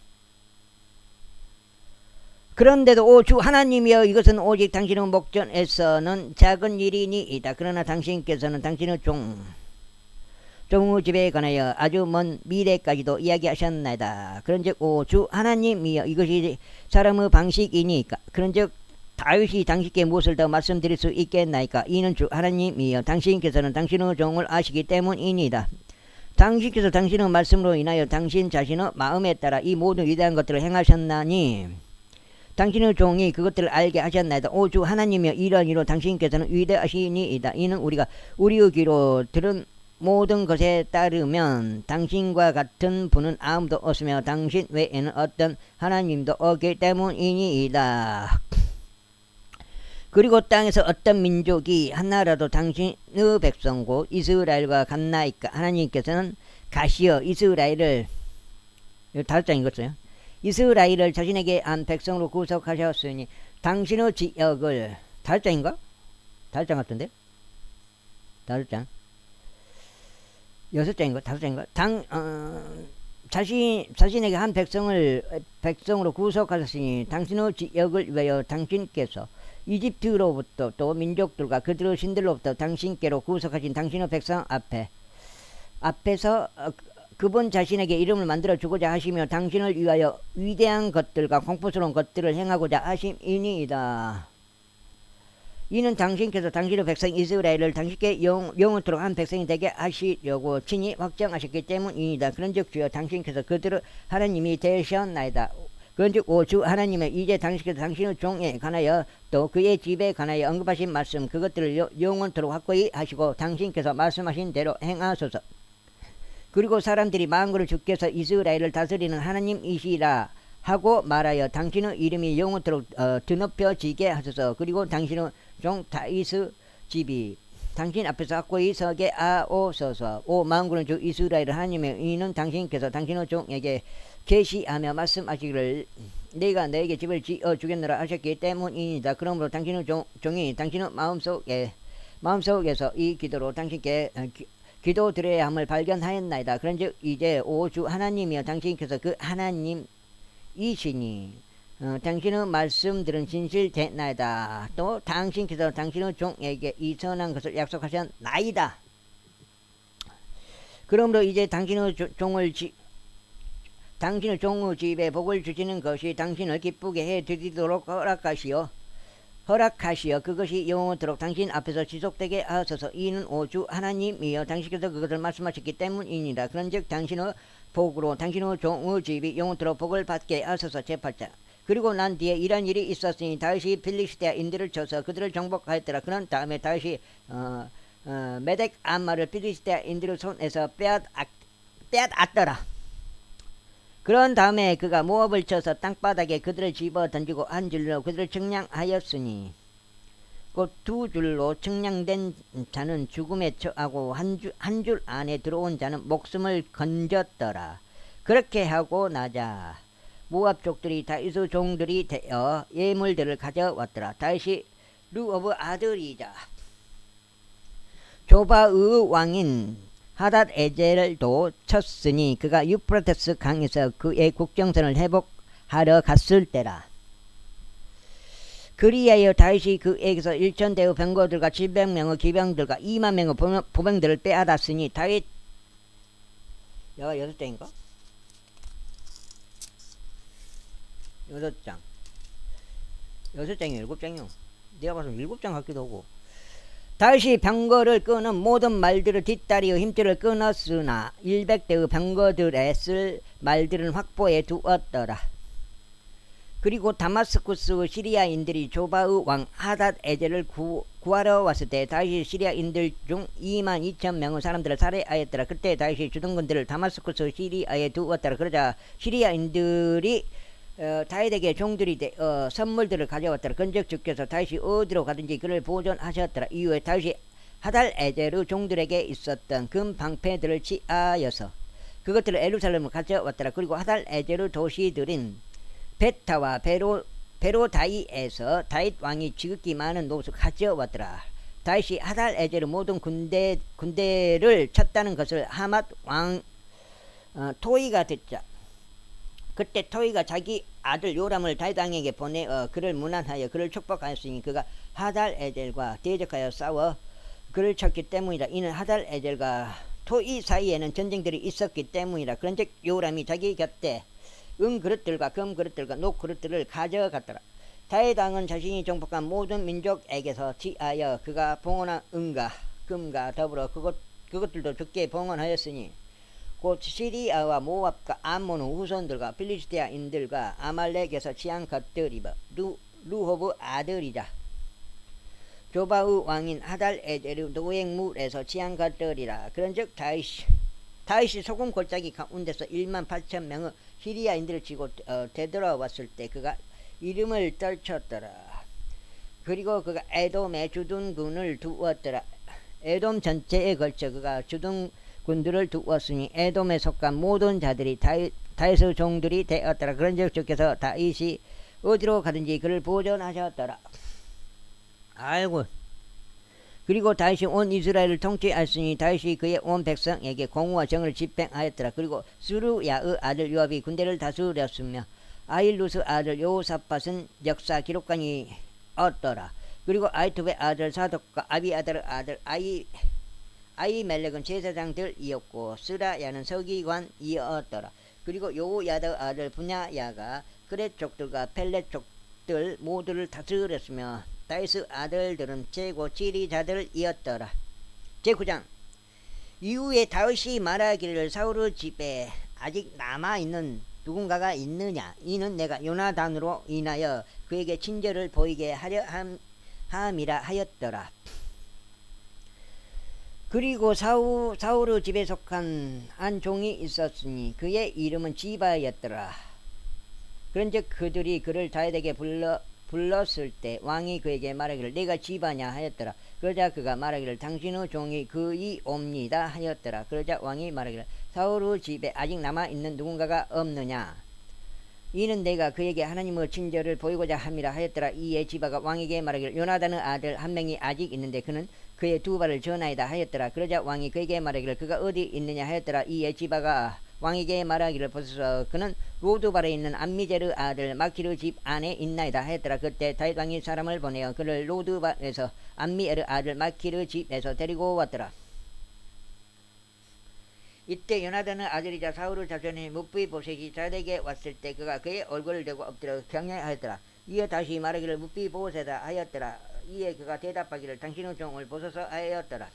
그런데도 오 주 하나님이여, 이것은 오직 당신의 목전에서는 작은 일이니이다. 그러나 당신께서는 당신의 종의 집에 관하여 아주 먼 미래까지도 이야기하셨나이다. 그런즉 오 주 하나님이여, 이것이 사람의 방식이니까? 그런즉 다윗이 당신께 무엇을 더 말씀드릴 수 있겠나이까? 이는 주 하나님이여, 당신께서는 당신의 종을 아시기 때문이니다. 당신께서 당신의 말씀으로 인하여 당신 자신의 마음에 따라 이 모든 위대한 것들을 행하셨나니 당신의 종이 그것들을 알게 하셨나이다. 오 주 하나님이여, 이러한 이로 당신께서는 위대하시니이다. 이는 우리가 우리의 귀로 들은 모든 것에 따르면 당신과 같은 분은 아무도 없으며 당신 외에는 어떤 하나님도 없기 때문이니이다. 그리고 땅에서 어떤 민족이 하나라도 당신의 백성고 이스라엘과 같나이까? 하나님께서는 가시어 이스라엘을, 다섯 장 읽었어요. 이스라엘을 자신에게 안 백성으로 구속하셨으니 당신의 지역을, 다섯 장인가? 다섯 장 같은데? 다섯 장. 여섯 장인가? 다섯 장인가? 자신에게 한 백성으로 구속하셨으니 당신의 지역을 위하여 당신께서 이집트로부터 또 민족들과 그들의 신들로부터 당신께로 구속하신 당신의 백성 앞에서 그분 자신에게 이름을 만들어 주고자 하시며 당신을 위하여 위대한 것들과 공포스러운 것들을 행하고자 하심이니이다. 이는 당신께서 당신의 백성 이스라엘을 당신께 영원토록 한 백성이 되게 하시려고 친히 확정하셨기 때문이니다. 그런즉 주여, 당신께서 그들의 하나님이 되셨나이다. 그런즉 오 주 하나님의, 이제 당신께서 당신의 종에 관하여 또 그의 집에 관하여 언급하신 말씀 그것들을 영원토록 확고히 하시고 당신께서 말씀하신 대로 행하소서. 그리고 사람들이 만군의 주께서 이스라엘을 다스리는 하나님이시라 하고 말하여 당신의 이름이 영원토록 드높여지게 하소서. 그리고 당신의 종 다윗의 집이 당신 앞에서 확고히 서게 하옵소서. 오 만군의 주 이스라엘 하나님의, 이는 당신께서 당신의 종에게 계시하며 말씀하시기를 내가 너에게 집을 지어 주겠노라 하셨기 때문이니다. 그러므로 당신의 종이 당신의 마음속에서 이 기도로 당신께 기도 드려야 함을 발견하였나이다. 그런즉 이제 오 주 하나님이여, 당신께서 그 하나님이시니 당신의 말씀들은 진실되나이다. 또 당신께서 당신의 종에게 이 선한 것을 약속하셨나이다. 그러므로 이제 당신의 종의 집에 복을 주시는 것이 당신을 기쁘게 해드리도록 허락하시어 그것이 영원토록 당신 앞에서 지속되게 하소서. 이는 오 주 하나님이여, 당신께서 그것을 말씀하셨기 때문이니라. 그런즉 당신의 복으로 당신의 종의 집이 영원토록 복을 받게 하소서. 제8장. 그리고 난 뒤에 이런 일이 있었으니 다윗이 필리스테인들을 쳐서 그들을 정복하였더라. 그런 다음에 다윗이 메덱 암마를 필리스테인들의 손에서 빼앗았더라. 그런 다음에 그가 모압을 쳐서 땅바닥에 그들을 집어 던지고 한 줄로 그들을 측량하였으니 곧 두 줄로 측량된 자는 죽음에 처하고 한 줄 안에 들어온 자는 목숨을 건졌더라. 그렇게 하고 나자 모압족들이 다윗의 종들이 되어 예물들을 가져왔더라. 다윗이 르업의 아들이자 조바의 왕인 하닷에젤도 쳤으니 그가 유프라테스 강에서 그의 국정선을 회복하러 갔을 때라. 그리하여 다윗이 그에게서 1000대의 병거들과 700명의 기병들과 2만 명의 보병들을 빼앗았으니 다윗 여가 6장인가? 6장 6장이요 7장이요 내가 봐서 7장 같기도 하고. 다윗이 병거를 끄는 모든 말들을 뒷다리의 힘줄을 끊었으나 100대의 병거들에 쓸 말들은 확보해 두었더라. 그리고 다마스쿠스 시리아인들이 조바의 왕 하닷 에젤을 구하러 왔을 때 다윗이 시리아인들 중 22,000명의 사람들을 살해하였더라. 그때 다윗이 주둔군들을 다마스쿠스 시리아에 두었더라. 그러자 시리아인들이 다윗에게 종들이 선물들을 가져왔더라. 근즉 주께서 다윗이 어디로 가든지 그를 보존하셨더라. 이후에 다윗이 하달 에젤의 종들에게 있었던 금 방패들을 취하여서 그것들을 예루살렘으로 가져왔더라. 그리고 하달 에젤의 도시들인 베타와 베로다이에서 다윗 왕이 지극히 많은 노수 가져왔더라. 다윗이 하달 에젤의 모든 군대를 쳤다는 것을 하맛 왕 토이가 듣자. 그때 토이가 자기 아들 요람을 다윗 왕에게 보내 그를 문안하여 그를 축복하였으니 그가 하달 에젤과 대적하여 싸워 그를 쳤기 때문이라. 이는 하달 에젤과 토이 사이에는 전쟁들이 있었기 때문이라. 그런즉 요람이 자기 곁에 그릇들과 금 그릇들과 녹 그릇들을 가져갔더라. 다윗 왕은 자신이 정복한 모든 민족에게서 취하여 그가 봉헌한 은과 금과 더불어 그것들도 적게 봉헌하였으니 곧 시리아와 모압과 암몬 후손들과 필리스티아인들과 아말렉에서 취한 것들이며 루호브 아들이자 조바의 왕인 하달 에젤의 노획물에서 취한 것들이라. 그런즉 다윗이 소금 골짜기 가운데서 18,000명의 시리아인들을 치고 되돌아왔을 때 그가 이름을 떨쳤더라. 그리고 그가 에돔의 주둔군을 두었더라. 에돔 전체에 걸쳐 그가 주둔군들을 두었으니 에돔에 속한 모든 자들이 다윗의 종들이 되었더라. 그런즉 주께서 다윗이 어디로 가든지 그를 보존하셨더라. 아이고. 그리고 다윗이 온 이스라엘을 통치하였으니 다윗이 그의 온 백성에게 공의와 정을 집행하였더라. 그리고 스루야의 아들 요압이 군대를 다스렸으며 아힐루스 아들 여호사밧은 역사 기록관이 얻더라. 그리고 아히토베의 아들 사독과 아비아달의 아들 아히멜렉은 제사장들이었고 스라야는 서기관이었더라. 그리고 요야다의 아들 분야야가 그렛 족들과 펠렛 족들 모두를 다스렸으며 다윗의 아들들은 제고 지리자들이었더라. 제9장. 이후에 다윗이 말하기를 사울의 집에 아직 남아있는 누군가가 있느냐. 이는 내가 요나단으로 인하여 그에게 친절을 보이게 하려 함이라 하였더라. 그리고 사울의 집에 속한 한 종이 있었으니 그의 이름은 지바였더라. 그런즉 그들이 그를 다윗에게 불렀을 때 왕이 그에게 말하기를 내가 지바냐 하였더라. 그러자 그가 말하기를 당신의 종이 그이옵니다 하였더라. 그러자 왕이 말하기를 사울의 집에 아직 남아있는 누군가가 없느냐. 이는 내가 그에게 하나님의 친절을 보이고자 함이라 하였더라. 이에 지바가 왕에게 말하기를 요나단의 아들 한 명이 아직 있는데 그는 그의 두 발을 전하이다 하였더라. 그러자 왕이 그에게 말하기를 그가 어디 있느냐 하였더라. 이에 지바가 왕에게 말하기를 보소서 그는 로드발에 있는 암미젤의 아들 마키르 집 안에 있나이다 하였더라. 그때 다윗 왕이 사람을 보내어 그를 로드발에서 암미엘의 아들 마키르 집에서 데리고 왔더라. 이때 요나단의 아들이자 사울의 자손인 므비보셋이 다윗에게 왔을 때 그가 그의 얼굴을 대고 엎드려 경례하였더라. 이에 다시 말하기를 므비보셋아 하였더라. 이에 그가 대답하기를 당신의 종을 보소서 하였더라.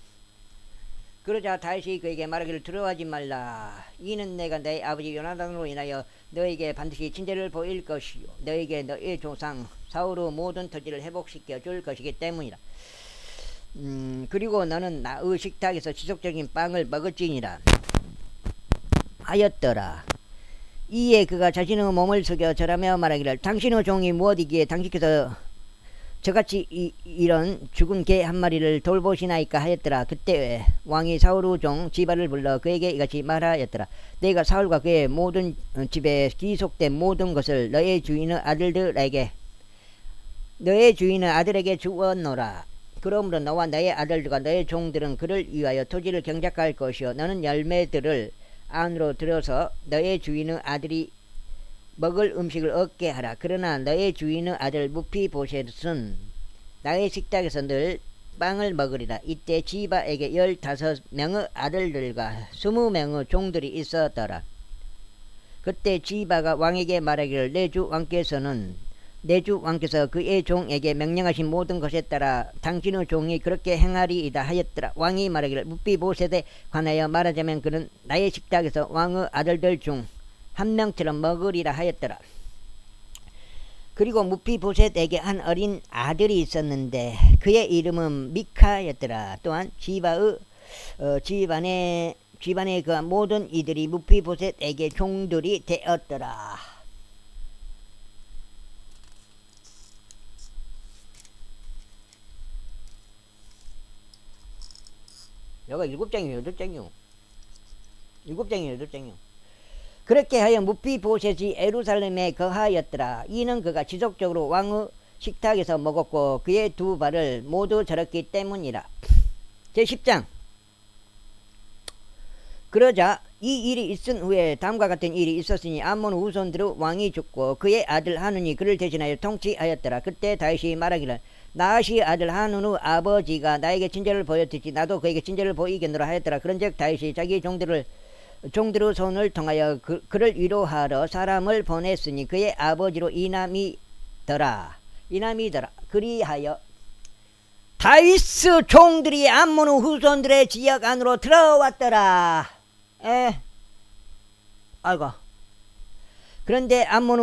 그러자 다윗이 그에게 말하기를 두려워하지 말라. 이는 내가 내 아버지 요나단으로 인하여 너에게 반드시 친절을 보일 것이요 너에게 너의 조상 사울의 모든 토지를 회복시켜 줄 것이기 때문이라. 그리고 너는 나의 식탁에서 지속적인 빵을 먹을지니라 하였더라. 이에 그가 자신의 몸을 숙여 절하며 말하기를 당신의 종이 무엇이기에 당신께서 저같이 이런 죽은 개 한 마리를 돌보시나이까 하였더라. 그때 왕이 사울의 종 지바를 불러 그에게 이같이 말하였더라. 내가 사울과 그의 모든 집에 기속된 모든 것을 너의 주인의 아들에게 주었노라. 그러므로 너와 너의 아들들과 너의 종들은 그를 위하여 토지를 경작할 것이요 너는 열매들을 안으로 들여서 너의 주인의 아들이 먹을 음식을 얻게 하라. 그러나 너의 주인의 아들 므비보셋은 나의 식탁에서 늘 빵을 먹으리라. 이때 지바에게 15명의 아들들과 20명의 종들이 있었더라. 그때 지바가 왕에게 말하기를 내 주 왕께서 그의 종에게 명령하신 모든 것에 따라 당신의 종이 그렇게 행하리이다 하였더라. 왕이 말하기를 므비보셋에 관하여 말하자면 그는 나의 식탁에서 왕의 아들들 중 한 명처럼 먹으리라 하였더라. 그리고 무피보셋에게 한 어린 아들이 있었는데 그의 이름은 미카였더라. 또한 집안의 그 모든 이들이 무피보셋에게 종들이 되었더라. 여가 7장이요 8장이요 7장이요 8장이요. 그렇게 하여 무피보셋이 예루살렘에 거하였더라. 이는 그가 지속적으로 왕의 식탁에서 먹었고 그의 두 발을 모두 저렸기 때문이라. 제10장. 그러자 이 일이 있은 후에 다음과 같은 일이 있었으니 암몬 후손들의 왕이 죽고 그의 아들 하눈이 그를 대신하여 통치하였더라. 그때 다윗이 말하기를 나하시의 아들 하눈의 아버지가 나에게 친절을 보였듯이 나도 그에게 친절을 보이겠노라 하였더라. 그런즉 다윗이 자기 종들의 손을 통하여 그를 위로하러 사람을 보냈으니 그의 아버지로 이남이더라. 그리하여 다윗의 종들이 암몬 후손들의 지역 안으로 들어왔더라. 아이고. 그런데 암몬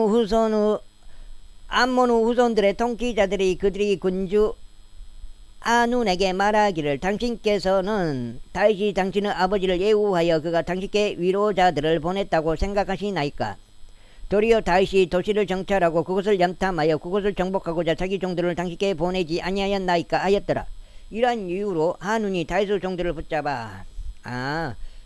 후손들의 통치자들이 그들이 군주 아눈에게 말하기를 당신께서는 다윗이 당신의 아버지를 예우하여 그가 당신께 위로자들을 보냈다고 생각하시나이까? 도리어 다윗이 도시를 정찰하고 그곳을 염탐하여 그곳을 정복하고자 자기 종들을 당신께 보내지 아니하였나이까 하였더라. 이러한 이유로 하눈이 다윗의 종들을 붙잡아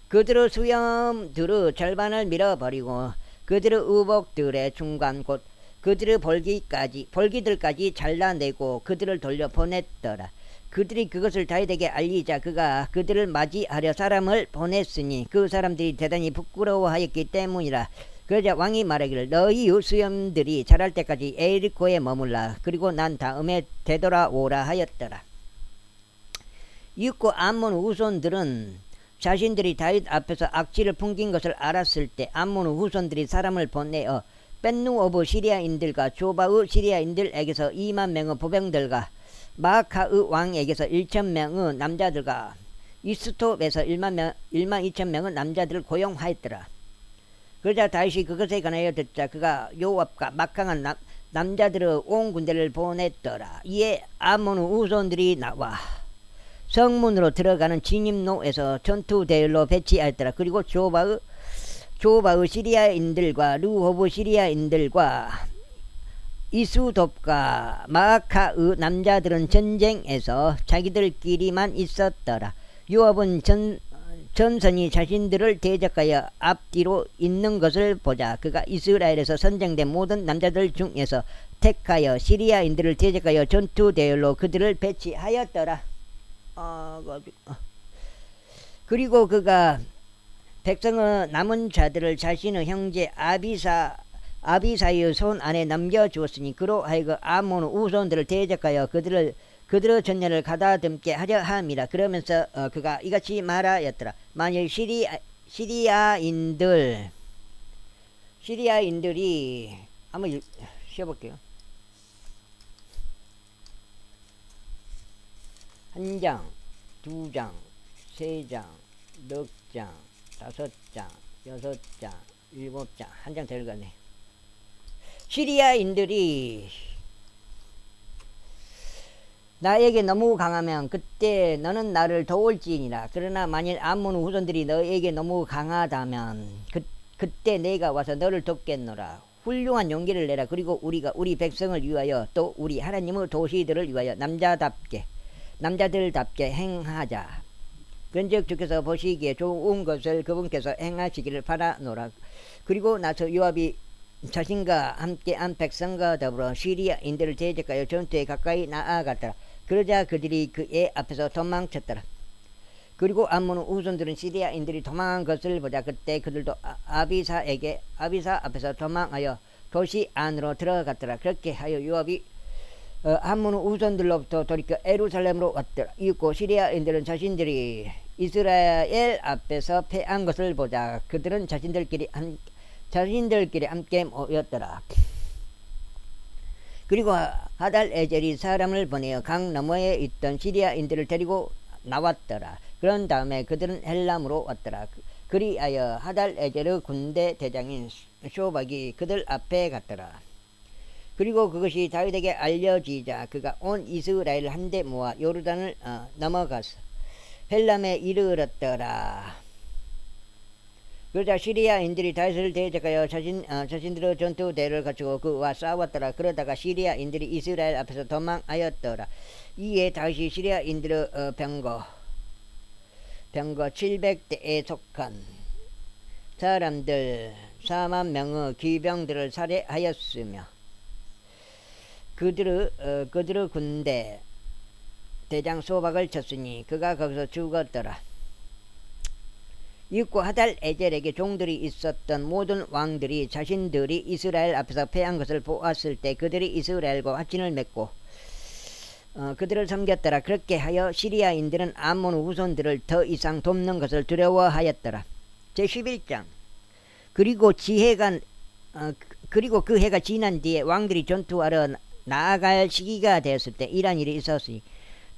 그들의 수염들의 절반을 밀어버리고 그들의 의복들의 중간 곧 그들의 볼기들까지 잘라내고 그들을 돌려보냈더라. 그들이 그것을 다윗에게 알리자 그가 그들을 맞이하려 사람을 보냈으니 그 사람들이 대단히 부끄러워하였기 때문이라. 그러자 왕이 말하기를 너희의 수염들이 자랄 때까지 에리코에 머물라. 그리고 난 다음에 되돌아오라 하였더라. 이윽고 암몬 후손들은 자신들이 다윗 앞에서 악취를 풍긴 것을 알았을 때 암몬 후손들이 사람을 보내어 벤누오브 시리아인들과 조바의 시리아인들에게서 2만 명의 보병들과 마카의 왕에게서 1,000명의 남자들과 이스톱에서 1만 2천 명의 남자들을 고용하였더라. 그러자 다윗이 그것에 관하여 듣자 그가 요압과 막강한 남자들의 온 군대를 보냈더라. 이에 암몬 후손들이 나와 성문으로 들어가는 진입로에서 전투대열로 배치하였더라. 그리고 조바의 시리아인들과 르호브 시리아인들과 이수덥과 마아카의 남자들은 전쟁에서 자기들끼리만 있었더라. 요압은 전선이 자신들을 대적하여 앞뒤로 있는 것을 보자 그가 이스라엘에서 선정된 모든 남자들 중에서 택하여 시리아인들을 대적하여 전투대열로 그들을 배치하였더라. 그리고 그가 백성의 남은 자들을 자신의 형제 아비사의 손 안에 넘겨주었으니 그로 하여금 암몬 후손들을 대적하여 그들의 전열을 가다듬게 하려 함이라. 그러면서 그가 이같이 말하였더라. 만일 시리아인들이 한번 쉬어볼게요. 1장, 2장, 3장, 4장, 5장, 6장, 7장, 한 장 들어가네. 시리아인들이 나에게 너무 강하면 그때 너는 나를 도울지니라. 그러나 만일 암몬 후손들이 너에게 너무 강하다면 그때 내가 와서 너를 돕겠노라. 훌륭한 용기를 내라. 그리고 우리가 우리 백성을 위하여 또 우리 하나님의 도시들을 위하여 남자들답게 행하자. 그런즉 주께서 보시기에 좋은 것을 그분께서 행하시기를 바라노라. 그리고 나서 요압이 자신과 함께한 백성과 더불어 시리아인들을 대적하여 전투에 가까이 나아갔더라. 그러자 그들이 그의 앞에서 도망쳤더라. 그리고 암몬 후손들은 시리아인들이 도망한 것을 보자 그때 그들도 아비사 앞에서 도망하여 도시 안으로 들어갔더라. 그렇게 하여 요압이 암몬 후손들로부터 돌이켜 예루살렘으로 왔더라. 이윽고 시리아인들은 자신들이 이스라엘 앞에서 패한 것을 보자 그들은 자신들끼리 함께 모였더라. 그리고 하달에젤이 사람을 보내어 강 너머에 있던 시리아인들을 데리고 나왔더라. 그런 다음에 그들은 헬람으로 왔더라. 그리하여 하달에젤의 군대 대장인 쇼박이 그들 앞에 갔더라. 그리고 그것이 다윗에게 알려지자 그가 온 이스라엘을 한데 모아 요르단을 넘어가서 헬람에 이르렀더라. 그러자 시리아인들이 다윗을 대적하여 자신들의 전투대를 갖추고 그와 싸웠더라. 그러다가 시리아인들이 이스라엘 앞에서 도망하였더라. 이에 다윗이 시리아인들의 병거 700대에 속한 사람들 4만 명의 기병들을 살해하였으며 그들의 군대 대장 소박을 쳤으니 그가 거기서 죽었더라. 이윽고 하달 에젤에게 종들이 있었던 모든 왕들이 자신들이 이스라엘 앞에서 패한 것을 보았을 때 그들이 이스라엘과 화친을 맺고 그들을 섬겼더라. 그렇게 하여 시리아인들은 암몬 후손들을 더 이상 돕는 것을 두려워하였더라. 제11장. 그리고 그 해가 지난 뒤에 왕들이 전투하러 나아갈 시기가 되었을 때 이러한 일이 있었으니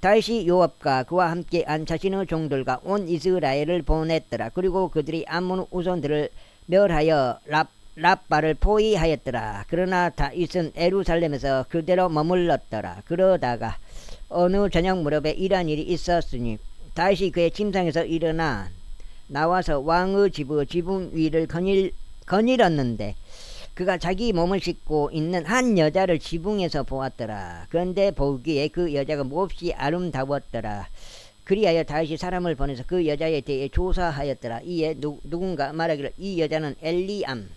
다윗이 요압과 그와 함께 한 자신의 종들과 온 이스라엘을 보냈더라. 그리고 그들이 암몬 후손들을 멸하여 랍바를 포위하였더라. 그러나 다윗은 예루살렘에서 그대로 머물렀더라. 그러다가 어느 저녁 무렵에 이러한 일이 있었으니 다윗이 그의 침상에서 일어나 나와서 왕의 집의 지붕 위를 거닐었는데 그가 자기 몸을 씻고 있는 한 여자를 지붕에서 보았더라. 그런데 보기에 그 여자가 몹시 아름다웠더라. 그리하여 다윗이 사람을 보내서 그 여자에 대해 조사하였더라. 이에 누군가 말하기를 이 여자는 엘리암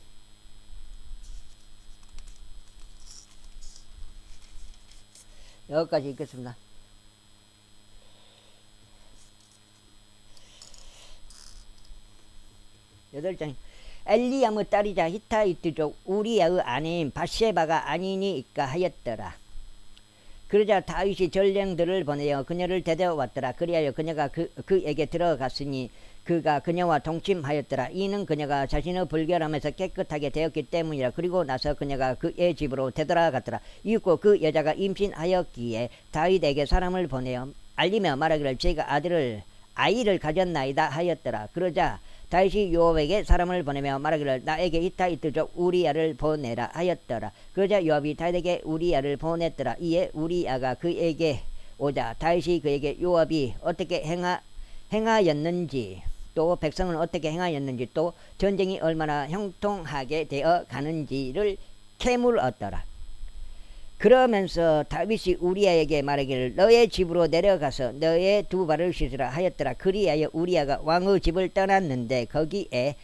여기까지 읽겠습니다. 여덟 장. 엘리암의 딸이자 히타이트족 우리야의 아내인 밧세바가 아니니까 하였더라. 그러자 다윗이 전령들을 보내어 그녀를 데려왔더라. 그리하여 그녀가 그에게 들어갔으니 그가 그녀와 동침하였더라. 이는 그녀가 자신의 불결함에서 깨끗하게 되었기 때문이라. 그리고 나서 그녀가 그의 집으로 되돌아갔더라. 이윽고 그 여자가 임신하였기에 다윗에게 사람을 보내어 알리며 말하기를 제가 아이를 가졌나이다 하였더라. 그러자 다윗이 요압에게 사람을 보내며 말하기를 나에게 히타이트족 우리야를 보내라 하였더라. 그러자 요압이 다윗에게 우리야를 보냈더라. 이에 우리야가 그에게 오자 다윗이 그에게 요압이 어떻게 행하였는지 또 백성은 어떻게 행하였는지 또 전쟁이 얼마나 형통하게 되어 가는지를 캐물었더라. 그러면서 다윗이 우리야에게 말하기를 너의 집으로 내려가서 너의 두 발을 씻으라 하였더라. 그리하여 우리야가 왕의 집을 떠났는데 거기에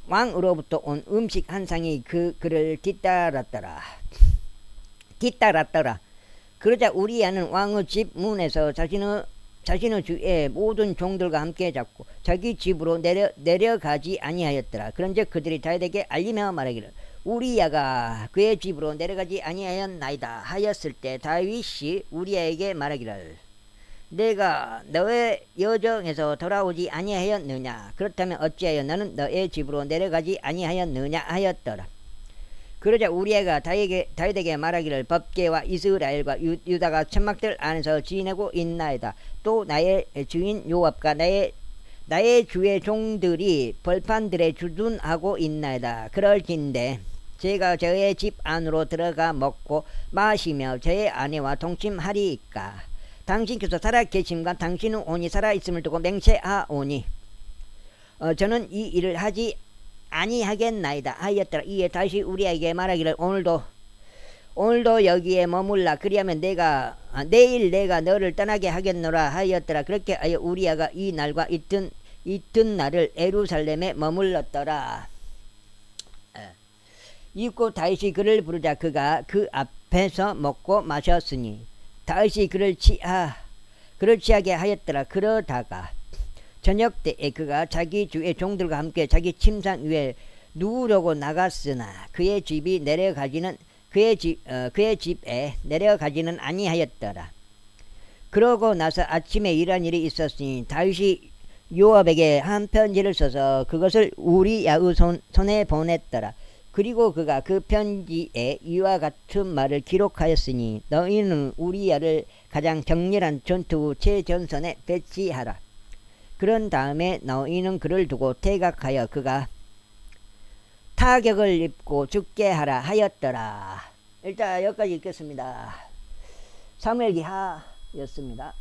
왕으로부터 온 음식 한 상이 그를 뒤따랐더라. 그러자 우리야는 왕의 집 문에서 자신의 주의 모든 종들과 함께 잡고 자기 집으로 내려가지 아니하였더라. 그런즉 그들이 다윗에게 알리며 말하기를 우리야가 그의 집으로 내려가지 아니하였나이다 하였을 때 다윗이 우리야에게 말하기를 내가 너의 여정에서 돌아오지 아니하였느냐? 그렇다면 어찌하여 너는 너의 집으로 내려가지 아니하였느냐 하였더라. 그러자 우리야가 다윗에게 말하기를 법궤와 이스라엘과 유다가 천막들 안에서 지내고 있나이다. 또 나의 주인 요압과 나의 주의 종들이 벌판들에 주둔하고 있나이다. 그럴진대 제가 저의 집 안으로 들어가 먹고 마시며 저의 아내와 동침하리이까. 당신께서 살아계심과 당신의 온이 살아있음을 두고 맹세하오니 저는 이 일을 하지 아니하겠나이다 하였더라. 이에 다시 우리에게 말하기를 오늘도 여기에 머물라. 그리하면 내일 내가 너를 떠나게 하겠노라 하였더라. 그렇게 하여 우리야가 이 날과 이튿날을 예루살렘에 머물렀더라. 이윽고 다윗이 그를 부르자 그가 그 앞에서 먹고 마셨으니 다윗이 그를 취하게 하였더라. 그러다가 저녁 때에 그가 자기 주의 종들과 함께 자기 침상 위에 누우려고 나갔으나 그의 집에 내려가지는 아니하였더라. 그러고 나서 아침에 이러한 일이 있었으니 다윗이 요압에게 한 편지를 써서 그것을 우리야의 손에 보냈더라. 그리고 그가 그 편지에 이와 같은 말을 기록하였으니 너희는 우리야를 가장 격렬한 전투 최전선에 배치하라. 그런 다음에 너희는 그를 두고 태각하여 그가 타격을 입고 죽게 하라 하였더라. 일단 여기까지 읽겠습니다. 사무엘기 하였습니다.